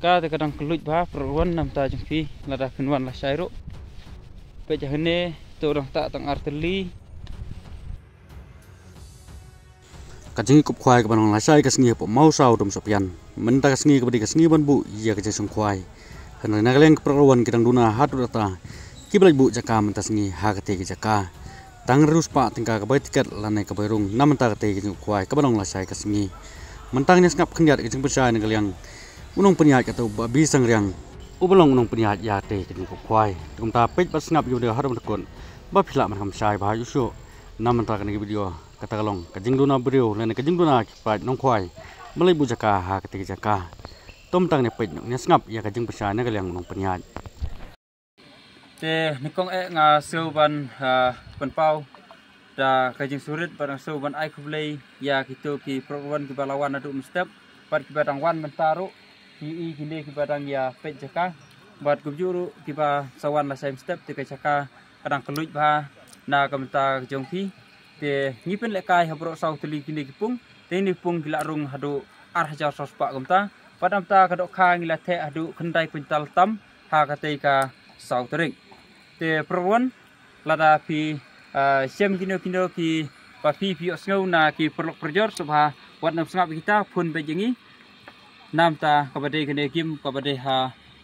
ka te kadang keluj ba perwan nam ta jeng pi lada kenwan la syairo pe jahne to dang ta tang arteli Kajing kup kwai ke banong lasai ke sengi po mau sau dom sopian menta ke sengi ke bedi ke sengi ban bu iya ke jesung kwai hana nagaleng ke perlawan kidang duna hatu data kibalaj bu jaka menta sengi ha ke te ke jaka tang rus pa tingka ke bai tiket lanai ke bairung nam menta ke te ke jeng kwai ke banong lasai ke sengi mentang nya ngap kendiat ke jeng pesai nagaleng unong peniat ke tau babi sang riang ubelong unong peniat ya te ke jeng kwai tum ta pej bas ngap yu de harum tekon ba phila man kam sai ba yusu nam menta ke video kata kalong kajing duna beriu lene kajing duna kipat nong kwai melai bu jaka ha ketik jaka tom tang ne pej ne ngap ya kajing pesane kaliang nong penyat te nikong nga seu ban ban pau da kajing surit ban seu ban ai kublei ya kitu ki program ki balawan adu mstep pat ki badang wan mentaro ki i kinde ki badang ya pej jaka bat kubjuru ki ba sawan la sem step te jaka kadang keluj ba na kamta jongpi te ngipen lekai habro sau teli kini kipung te ni pung gila rung hadu ar hajar sospak kamta padam ta kadok kha ngila the hadu kendai pintal tam ha kate ka sau tering te perwan lada pi sem kino kino ki pa pi osngau na ki perlok perjor subha wat nam sngap kita pun bejengi nam ta kabade kene kim kabade ha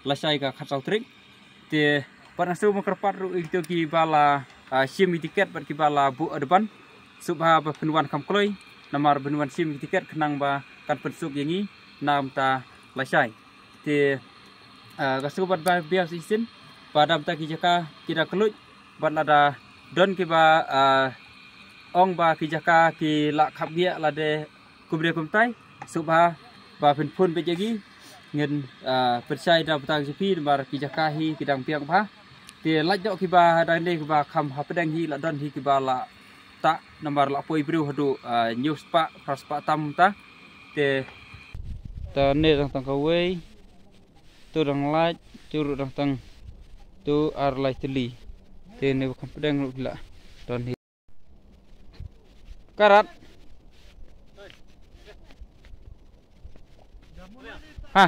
lasai ka khatsau tering te padang su makarpat ru itu ki bala sim tiket bat ki bala bu depan subha ba penuan kam kloi namar benuan sim tiket kenang ba kan pensuk yangi nam ta lasai te gasu bat ba bias isin padam ta ki jaka kira keluj bat lada don ki ba ong ba ki jaka ki la khap gia lade kubre kumtai subha ba pun bejagi ngin persai da batang jepi namar ki jaka hi kidang piang ba te lajok ki ba dan de ki ba kham hapedang hi la don hi ki ba la tak nomor lapoi beriu hadu news pak pras pak tam ta te ta ne dang tang kawei tu dang laj tu dang tang tu ar lai teli te ne bukan pedang lu gila don hi karat ha